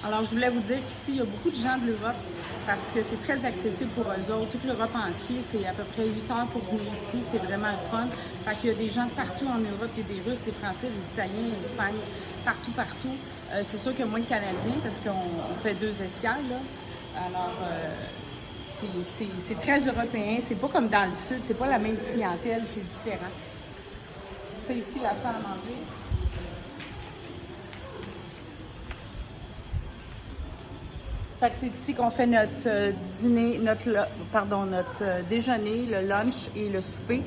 Alors, je voulais vous dire qu'ici, il y a beaucoup de gens de l'Europe parce que c'est très accessible pour eux autres. Toute l'Europe entière, c'est à peu près 8 heures pour venir ici. C'est vraiment le fun. Fait qu'il y a des gens partout en Europe. Il y a des Russes, des Français, des Italiens, l'Espagne, partout, partout. C'est sûr qu'il y a moins de Canadiens parce qu'on fait 2 escales, là. Alors, c'est très européen. C'est pas comme dans le sud. C'est pas la même clientèle. C'est différent. C'est ici la salle à manger. Fait que c'est ici qu'on fait notre dîner, notre déjeuner, le lunch et le souper.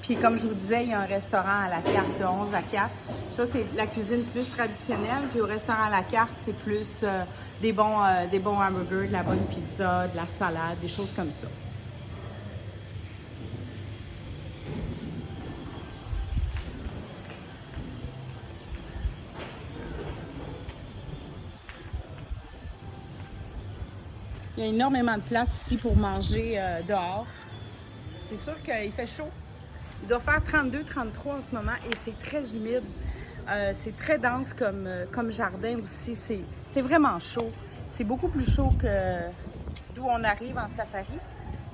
Puis comme je vous disais, il y a un restaurant à la carte de 11 à 4. Ça, c'est la cuisine plus traditionnelle. Puis au restaurant à la carte, c'est plus des bons hamburgers, de la bonne pizza, de la salade, des choses comme ça. Il y a énormément de place ici pour manger dehors. C'est sûr qu'il fait chaud. Il doit faire 32-33 en ce moment et c'est très humide. C'est très dense comme jardin aussi. C'est vraiment chaud. C'est beaucoup plus chaud que d'où on arrive en safari.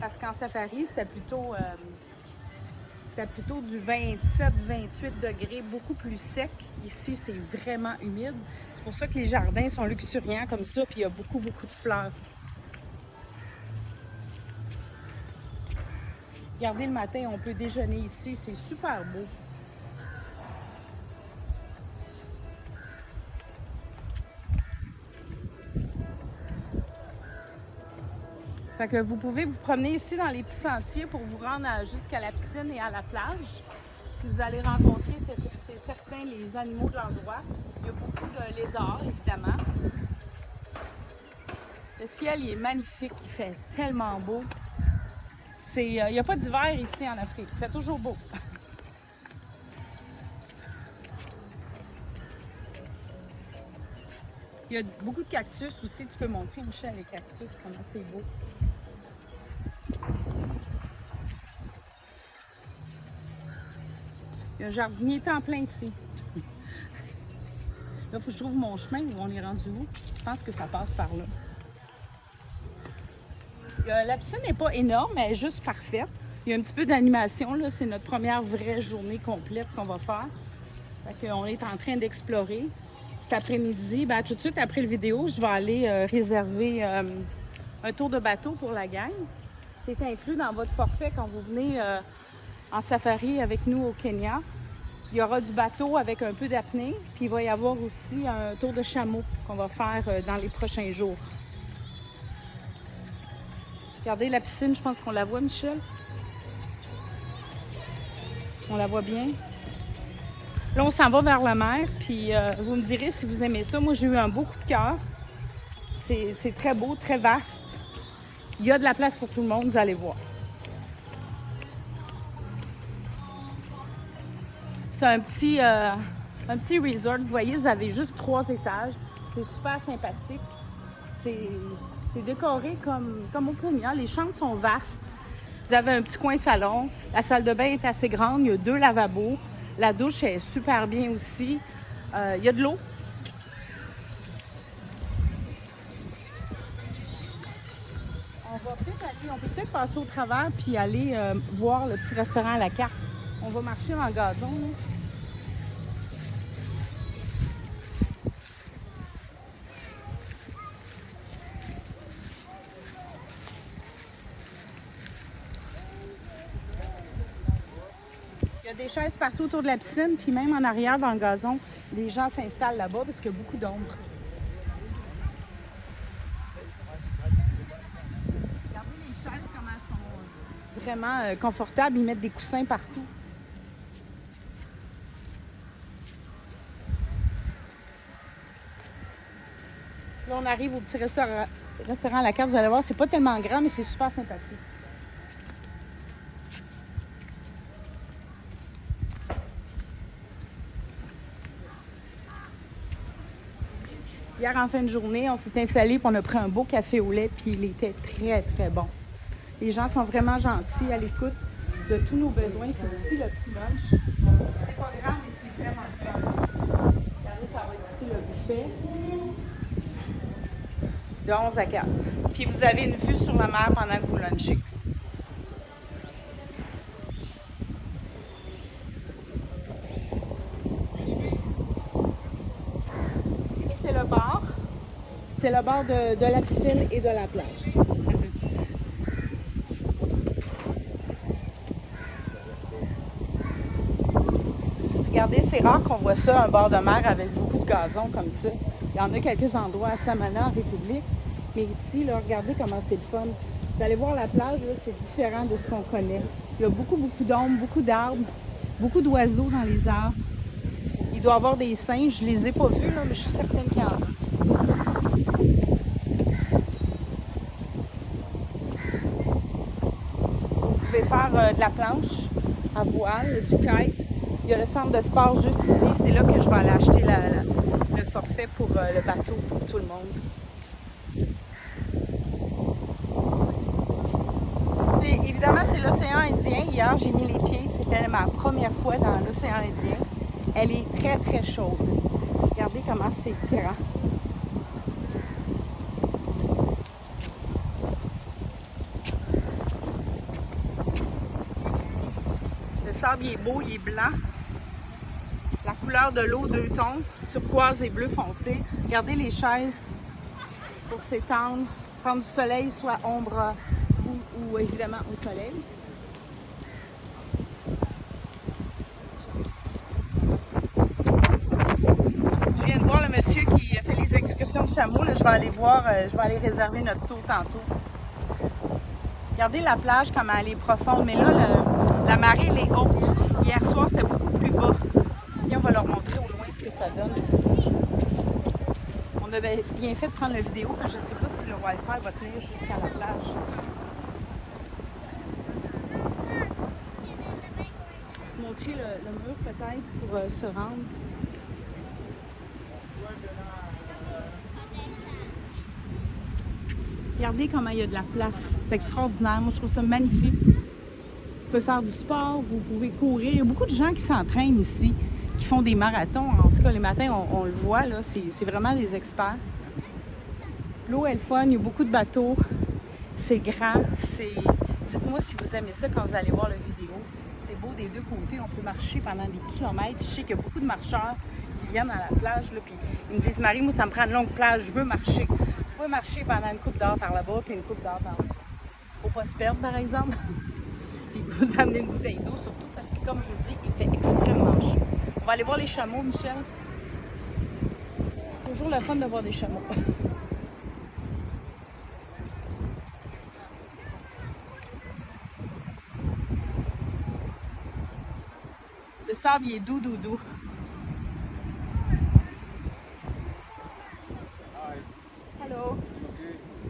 Parce qu'en safari, c'était plutôt du 27-28 degrés, beaucoup plus sec. Ici, c'est vraiment humide. C'est pour ça que les jardins sont luxuriants comme ça, puis il y a beaucoup, beaucoup de fleurs. Regardez, le matin, on peut déjeuner ici. C'est super beau. Fait que vous pouvez vous promener ici dans les petits sentiers pour vous rendre jusqu'à la piscine et à la plage. Puis vous allez rencontrer, c'est certain, les animaux de l'endroit. Il y a beaucoup de lézards, évidemment. Le ciel, il est magnifique. Il fait tellement beau. Il n'y a pas d'hiver ici en Afrique. Il fait toujours beau. Il y a beaucoup de cactus aussi. Tu peux montrer, Michel, les cactus, comment c'est beau. Il y a un jardinier temps plein ici. Là, il faut que je trouve mon chemin où on est rendu où. Je pense que ça passe par là. La piscine n'est pas énorme, elle est juste parfaite. Il y a un petit peu d'animation, là. C'est notre première vraie journée complète qu'on va faire. Fait qu'on est en train d'explorer. Cet après-midi, tout de suite après la vidéo, je vais aller réserver un tour de bateau pour la gang. C'est inclus dans votre forfait quand vous venez en safari avec nous au Kenya. Il y aura du bateau avec un peu d'apnée, puis il va y avoir aussi un tour de chameau qu'on va faire dans les prochains jours. Regardez la piscine, je pense qu'on la voit, Michel. On la voit bien. Là, on s'en va vers la mer, puis vous me direz si vous aimez ça. Moi, j'ai eu un beau coup de cœur. C'est très beau, très vaste. Il y a de la place pour tout le monde, vous allez voir. C'est un petit resort. Vous voyez, vous avez juste 3 étages. C'est super sympathique. C'est décoré comme au Kenya. Les chambres sont vastes. Vous avez un petit coin salon. La salle de bain est assez grande. Il y a 2 lavabos. La douche est super bien aussi. Il y a de l'eau. On peut peut-être passer au travers puis aller voir le petit restaurant à la carte. On va marcher dans le gazon, là. Il y a des chaises partout autour de la piscine, puis même en arrière dans le gazon, les gens s'installent là-bas parce qu'il y a beaucoup d'ombre. Regardez les chaises, comment elles sont vraiment confortables. Ils mettent des coussins partout. Là, on arrive au petit restaurant à la carte. Vous allez voir, c'est pas tellement grand, mais c'est super sympathique. Hier, en fin de journée, on s'est installé et on a pris un beau café au lait, puis il était très, très bon. Les gens sont vraiment gentils, à l'écoute de tous nos besoins. C'est ici le petit lunch. C'est pas grand, mais c'est vraiment fun. Regardez, ça va être ici le buffet. de 11 à 4. Puis vous avez une vue sur la mer pendant que vous lunchez. C'est le bar. C'est le bord de la piscine et de la plage. Regardez, c'est rare qu'on voit ça, un bord de mer avec beaucoup de gazon comme ça. Il y en a quelques endroits à Samana, en République. Mais ici, là, regardez comment c'est le fun. Vous allez voir la plage, là, c'est différent de ce qu'on connaît. Il y a beaucoup d'ombre, beaucoup d'arbres, beaucoup d'oiseaux dans les arbres. Il doit y avoir des singes. Je les ai pas vus, là, mais je suis certaine qu'il y en a. Vous pouvez faire de la planche à voile, du kite. Il y a le centre de sport juste ici. C'est là que je vais aller acheter le forfait pour le bateau pour tout le monde. Évidemment, c'est l'océan Indien. Hier, j'ai mis les pieds. C'était ma première fois dans l'océan Indien. Elle est très, très chaude. Regardez comment c'est grand. Le sable, il est beau, il est blanc. La couleur de l'eau, 2 tons, turquoise et bleu foncé. Regardez les chaises pour s'étendre, prendre du soleil, soit ombre ou évidemment au soleil. Je viens de voir le monsieur qui a fait les excursions de chameau. Là, je vais aller voir, je vais aller réserver notre tour tantôt. Regardez la plage, comment elle est profonde. Mais là, la marée, elle est haute. Hier soir, c'était beaucoup plus bas. Et on va leur montrer au loin ce que ça donne. On avait bien fait de prendre la vidéo, parce que je ne sais pas si le Wi-Fi va tenir jusqu'à la plage. Montrer le mur peut-être pour se rendre. Regardez comment il y a de la place. C'est extraordinaire. Moi, je trouve ça magnifique. Vous pouvez faire du sport, vous pouvez courir. Il y a beaucoup de gens qui s'entraînent ici, qui font des marathons. En tout cas, les matins, on le voit, là, c'est vraiment des experts. L'eau est le fun, il y a beaucoup de bateaux. C'est grand. Dites-moi si vous aimez ça quand vous allez voir la vidéo. C'est beau des deux côtés. On peut marcher pendant des kilomètres. Je sais qu'il y a beaucoup de marcheurs qui viennent à la plage. Là, puis ils me disent, Marie, moi, ça me prend une longue plage. Je veux marcher. Vous pouvez marcher pendant une coupe d'heure par là-bas, puis une coupe d'heure par là. Faut pas se perdre, par exemple. Puis vous amenez une bouteille d'eau, surtout parce que, comme je vous dis, il fait extrêmement chaud. On va aller voir les chameaux, Michel. Toujours le fun de voir des chameaux. Le sable, il est doux, doux, doux. Hello.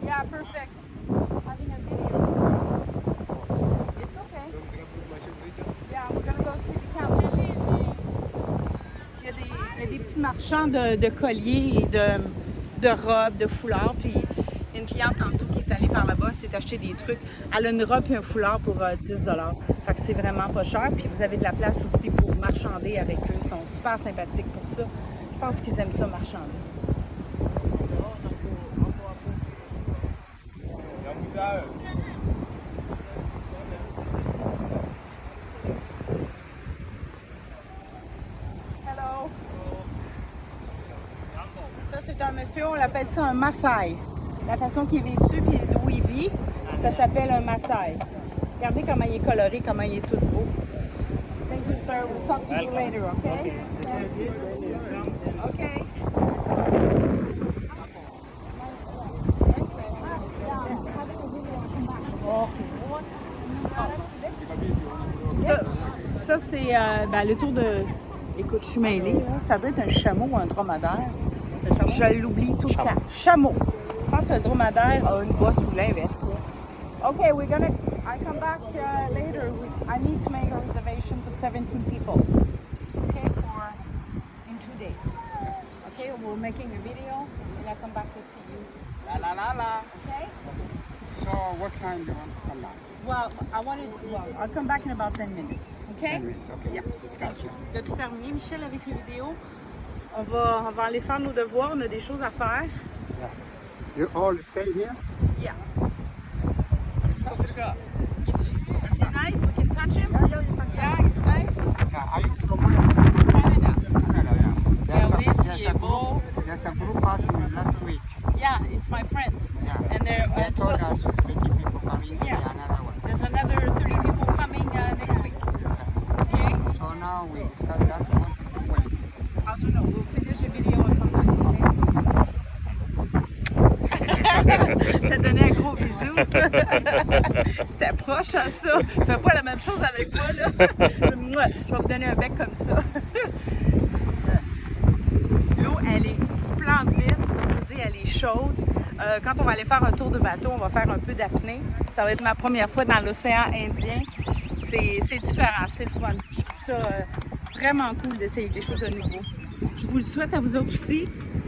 Yeah, perfect. Having a video. It's okay. Yeah, we're gonna go see the camel. Il y a des petits marchands de colliers et de robes, de foulards. Puis il y a une cliente tantôt qui est allée par là-bas, s'est acheté des trucs. Elle a une robe et un foulard pour 10 $. Fait que c'est vraiment pas cher. Puis vous avez de la place aussi pour marchander avec eux. Ils sont super sympathiques pour ça. Je pense qu'ils aiment ça marchander. Hello. Ça, c'est un monsieur, on l'appelle ça un Maasai. La façon qu'il est vêtu et d'où il vit, ça s'appelle un Maasai. Regardez comment il est coloré, comment il est tout beau. Thank you, sir. We'll talk to you later, okay? Okay. Ça c'est le tour de... Écoute, je suis mêlée. Là. Ça doit être un chameau ou un dromadaire. Je l'oublie tout le temps. Chameau. Je pense que le dromadaire a une bosse ou l'inverse. Okay, we're gonna... I come back later. I need to make a reservation for 17 people. Okay, in 2 days. Okay, we're making a video and I'll come back to see you. La la la la. Okay? So what time do you want to come back? Well, I'll come back in about 10 minutes. Okay? 10 minutes, okay. Yeah. Discussion. As-tu terminé, Michel, avec les vidéos? On va aller faire nos devoirs, on a des choses à faire. Yeah. You all stay here? Yeah. Is he nice? We can touch him? Yeah, he's nice. Yeah, are you from where? Canada. Canada, yeah. Regardez s'il est beau. There's a group passing last week. Yeah, it's my friends. Yeah. And they're, They told us 20 people coming, Yeah. another one. there's another 30 people coming next week. Okay? So now we start that one. Wait. I don't know. We'll finish the video and come back. Okay? T'as donné un gros bisou. C'était proche à ça. Je fais pas la même chose avec toi, là. Moi, je vais vous donner un bec comme ça. L'eau, elle est splendide. Comme je vous dis, elle est chaude. Quand on va aller faire un tour de bateau, on va faire un peu d'apnée. Ça va être ma première fois dans l'océan Indien. C'est différent, c'est le fun. Je trouve ça vraiment cool d'essayer des choses de nouveau. Je vous le souhaite à vous autres aussi.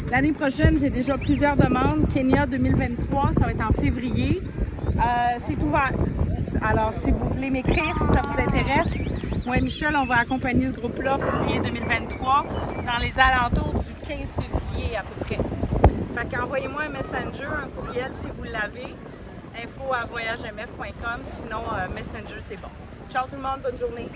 L'année prochaine, j'ai déjà plusieurs demandes. Kenya 2023, ça va être en février. C'est ouvert. Alors, si vous voulez m'écrire, si ça vous intéresse, moi et Michel, on va accompagner ce groupe-là février 2023 dans les alentours du 15 février à peu près. Fait qu'envoyez-moi un messenger, un courriel si vous l'avez. info@voyagemf.com. Sinon, messenger, c'est bon. Ciao tout le monde, bonne journée.